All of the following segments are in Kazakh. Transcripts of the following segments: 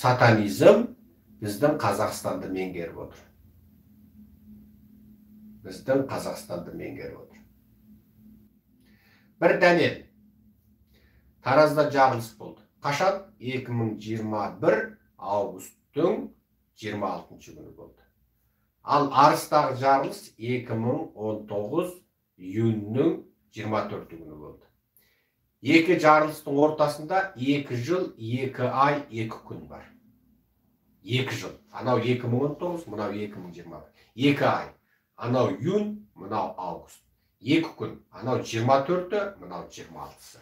сатанизм біздің Қазақстанды меңгеріп отыр. Біздің Қазақстанды меңгеріп отыр. Бір дәлел. Таразда жарылыс болды. Қашан? 2021 августтың 26 күні болды. Ал Арыстағы жарылыс 2019 июньнің 24 күні болды. Екі жарылыстың ортасында 2 жыл, 2 ай, 2 күн бар. 2 жыл. Анау 2019, мынау 2021. 2 ай. Анау июнь, мынау август. 2 күн. Анау 24-ті, мынау 26-сы.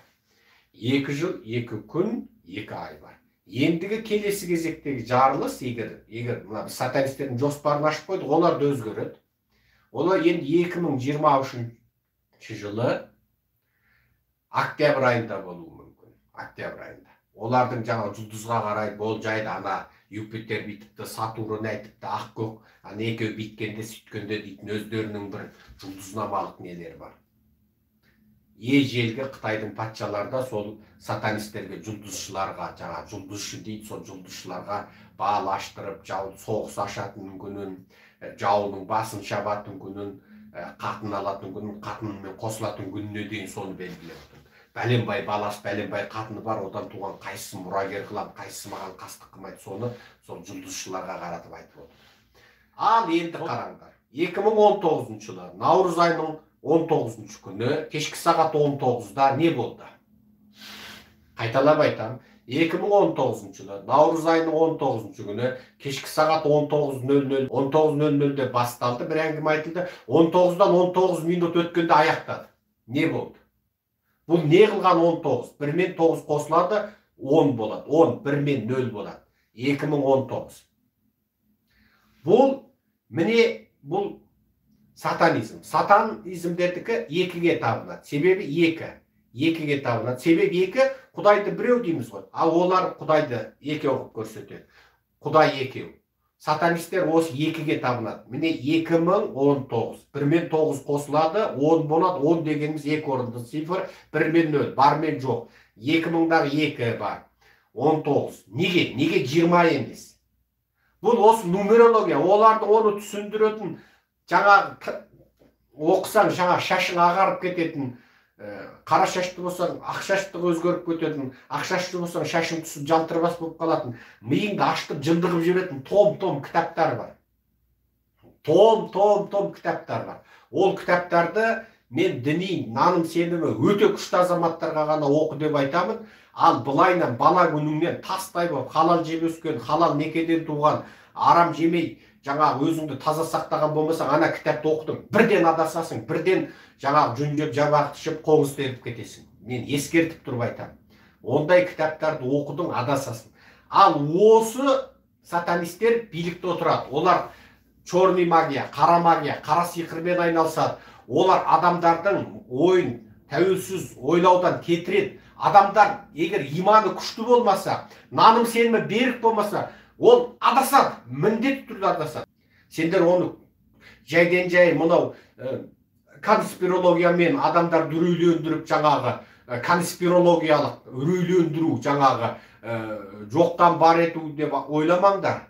2 жыл, 2 күн, 2 ай бар. Ендігі келесі кезектегі жарылыс, егер мына сатанистердің жоспарын ашып қойдық, олар да өзгереді. Олар енді 2023 жылы октябрь айында болуы мүмкін. Октябрь айында. Олардың жаңа жұлдызға қарай болжайды, ана Юпитер бүйтіпті, Сатурн айтыпты, Ақкөк, ана екеуі биткенде сөйткенде дейтін өздерінің бір жұлдызнамалық нелері бар. Ежелгі Қытайдың патшаларда сол сатанистерге, жұлдызшыларға, жаңа жұлдызшы дейді, сол жұлдызшыларға бал аштырып, жау соғыс ашатын күнін, жауының басын шабатын күнін, қатын алатын күнін, қатынымен қосылатын күніне дейін соны белгілеп отыр. Бәленбай баласы, бәленбай қатыны бар, одан туған қайсысы мұрагер қылам, қайсысы маған қастық қылмайды, соны сол жұлдызшыларға қаратып айтып отыр. Ал енді қараңдар. 2019 жылы наурыз айының 19 күні кешкі сағат 19-да не болды? Қайталап айтам. 2019 жылы наурыз айының 19 күні кешкі сағат 19:00-19:00-де басталды, бір әңгіме айтылды. 19-дан 19 минут өткенде аяқтады. Не болды? Бұл не қылған 19? 1 мен 9 қосылады, 10 болады. 10, 1 мен 0 болады. 2019. Бұл, міне, бұл сатанизм. Сатанизмдердікі екіге табынады. Себебі екіге табынады. Себебі екі, Құдайды біреу дейміз ғой. Ал олар Құдайды екеу қылып көрсетеді. Құдай екеу. Сатанистер осы екіге табынады. Міне 2019. 1 мен 9 қосылады, 10 болады. 10 дегеніміз 2 орынды цифр, 1 мен 0, бар мен жоқ. 2000-дағы 2 бар. 19. Неге? Неге 20 емес? Бұл осы нумерология. Олардың оны түсіндіретін, жаңа оқысаң, жаңа шашың ағарып кететін, қара шашты болсаң, ақ шашты өзгеріп кететін, ақ шашты болсаң, шашың түсіп жалтырбас болып қалатын, миыңды ашытып жындығып жіберетін том кітаптар бар. Том кітаптар бар. Ол кітаптарды мен діни, наным сенімі өте күшті азаматтарға ғана оқы деп айтамын. Ал былайынан бала күніңнен тастай болып, халал жеп өскен, халал некеден туған, арам жемей, жаңа өзіңді таза сақтаған болмасаң, ана кітапты оқыдың, бірден адасасың, бірден жаңа жүнжеп, жабақты ішіп, қоңыз теріп кетесің. Мен ескертіп тұрып айтамын. Ондай кітаптарды оқыдың, адасасың. Ал осы сатанистер билікте отырады. Олар черный магия, қара сиқырмен айналысады. Олар адамдардың ойын тәуелсіз ойлаудан кетіреді. Адамдар егер иманы күшті болмаса, наным сенімі берік болмаса, ол адасады, міндетті түрде адасады. Сендер оны жайден жай мынау конспирологиямен адамдар үрейлендіріп, жаңағы конспирологиялық үрейлендіру, жаңағы жоқтан бар ету деп ойламаңдар.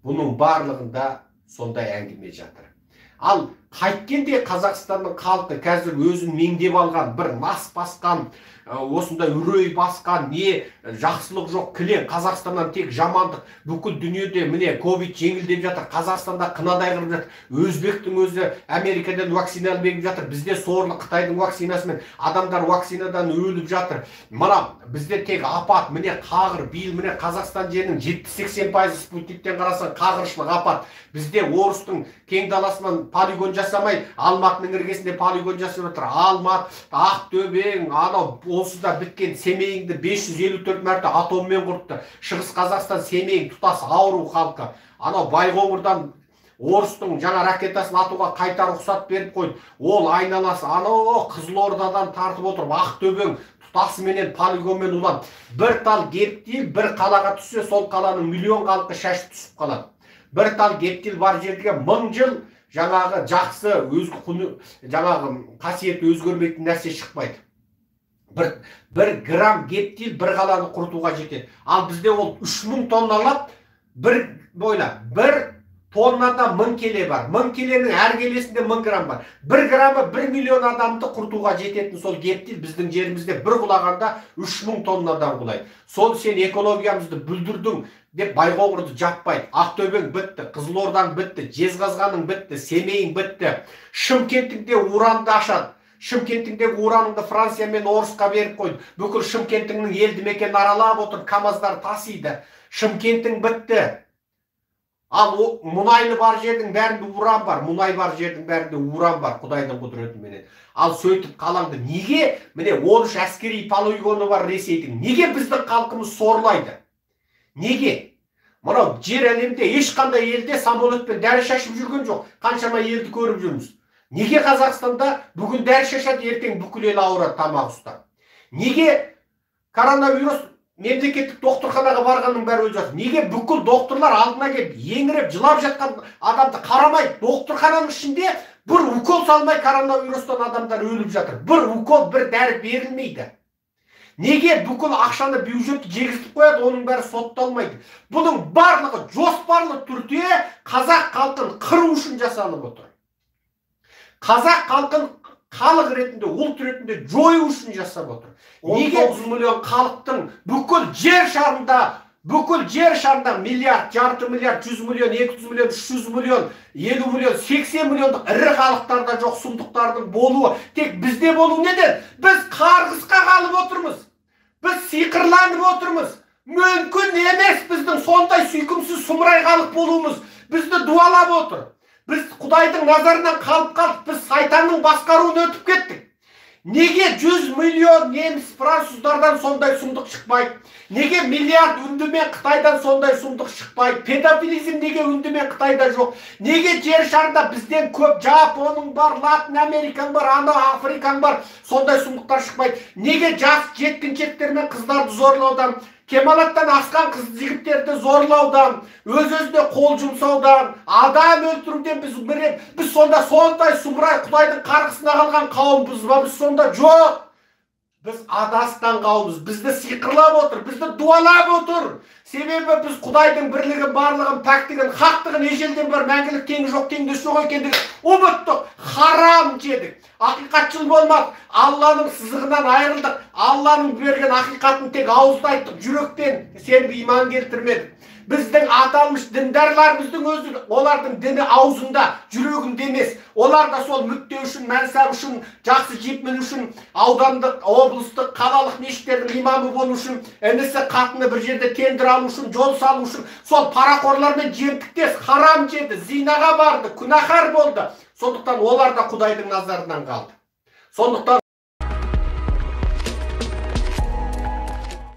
Бұның барлығында сондай әңгіме жатыр. Ал қайткенде Қазақстанның халқы қазір өзін меңдеп алған, бір нас басқан, осында үрей басқан, не жақсылық жоқ, кілең, Қазақстаннан тек жамандық, бүкіл дүниеде міне ковид жеңілдеп жатыр, Қазақстанда қынадай қырып жатыр, Өзбектің өзі Америкадан вакцина алып жатыр, бізде сорлы Қытайдың вакцинасымен адамдар вакцинадан өліп жатыр. Мына бізде тек апат, міне қағыр, биыл міне Қазақстан жерінің 70-80% спутниктен қарасаң қағыршылық апат. Бізде орыстың кең даласынан полигон жасамай, Алматының іргесінде полигон жасап жатыр. Алмат, Ақтөбең, анау осыда біткен Семейіңді 554 мәрте атоммен құртты. Шығыс Қазақстан Семейің тұтас ауру халқы. Анау Байқоңырдан орыстың жаңа ракетасын атуға қайта рұқсат беріп қойды. Ол айналасы анау Қызылордадан тартып отырып, Ақтөбең тұтасыменен полигонмен уланды. Bir тал гептил бір қалаға түссе, сол қаланың миллион халқы шашып түсіп қалады. Bir тал гептил бар жерге 1000 жыл жаңағы жақсы жаңағы қасиеті өзгермейтін нәрсе шықпайды. bir грамм гептил bir қаланы құртуға жетеді. Ал бізде ол 3000 тонналап, бір тоннада 1000 келе бар. 1000 келенің әр келесінде 1000 грамм бар. 1 граммы 1 миллион адамды құртуға жететін сол гептил біздің жерімізде бір құлағанда 3000 тоннадан құлайды. Сол сен экологиямызды бүлдірдің деп Байқоңырды жаппайды. Ақтөбең бітті, Қызылордаң бітті, Жезқазғаның бітті, Семейің бітті. Шымкентіңде уранды ашады. Шымкентіңдегі ураныңды Франция мен Орысқа беріп қойды. Бүкіл Шымкентіңнің елді мекенін аралап отыр, камаздар тасиды. Шымкентің бітті. Ал мұнайлы бар жердің бәрінде уран бар, мұнай бар жердің бәрінде уран бар, Құдайдың құдіретіменен. Ал сөйтіп қалаңды неге, міне 13 әскери полигоны бар Ресейдің, неге біздің халқымыз сорлайды? Неге? Мынау жер әлемде ешқандай елде самолетпен дәрі шашып жүрген жоқ. Қаншама елді көріп жүрміз. Неге Қазақстанда бүгін дәрі шашады, ертең бүкіл ел ауырады тамақ ұстап? Неге коронавирус мемлекеттік докторханаға барғанның бәрі өліп жатыр? Неге бүкіл докторлар алдына келіп еңіреп жылап жатқан адамды қарамайды? Докторхананың ішінде бір укол салмай коронавирустан адамдар өліп жатыр. Бір укол, бір дәрі берілмейді. Неге бүкіл ақшаны бюджетті жегізіп қояды, оның бәрі сотталмайды? Бұның барлығы жоспарлы түрде қазақ халқын қыру үшін жасалып отыр. Қазақ халқын халық ретінде, ұлт ретінде жою үшін жасап отыр. Неге 19 миллион халықтың бүкіл жер шарында миллиард, жарты миллиард, 100 миллион, 200 миллион, 300 миллион, 50 миллион, 80 миллиондық ірі халықтарда жоқ сұмдықтардың болуы тек бізде болу неден? Біз қарғысқа қалып отырмыз. Біз сиқырланып отырмыз. Мүмкін емес біздің сондай сүйкімсіз сұмырай халық болуымыз. Бізді дуалап отыр. Біз Құдайдың назарынан қалып, біз сайтанның басқаруын өтіп кеттік. Неге 100 миллион неміс француздардан сондай сұмдық шықпайды? Неге миллиард үндімен Қытайдан сондай сұмдық шықпайды? Педофилизм неге үндімен Қытайда жоқ? Неге жер шарында бізден көп Жапоның бар, Латын Америкаң бар, Африкаң бар, сондай сұмдықтар шықпайды? Неге жас жеткіншектер мен қыздарды зорлаудан, кемалаттан асқан қыз жігіттерді зорлаудан, өз-өзіне қол жұмсаудан, адам өлтіруден біз сонда сондай сұмырай Құдайдың қарғысына қалған қауымбыз ба? Біз сонда жоқ. Біз адасқан қауымбыз. Бізді сиқырлап отыр, бізді дуалап отыр. Себебі біз Құдайдың бірлігін, барлығын, пәктігін, хақтығын, ежелден бар мәңгілік теңі жоқ, теңдесі жоқ екендігін ұмыттық, харам жедік. Ақиқатшыл болмадық, Алланың сызығынан айырылдық. Алланың берген ақиқатын тек ауызда айттық, жүректен сеніп иман келтірмедік. Біздің аталмыш діндарларымыздың өзі, олардың діні аузында, жүрегінде емес. Олар да сол мүдде үшін, мәнсап үшін, жақсы жеп міну үшін, аудандық, облыстық, қалалық мешіттердің имамы болу үшін, інісі қатыны бір жерде тендер алу үшін, жол салу үшін, сол парақорлармен жемтіктес, харам жеді, зинаға барды, күнәһар болды. Сондықтан олар да Құдайдың назарынан қалды. Сондықтан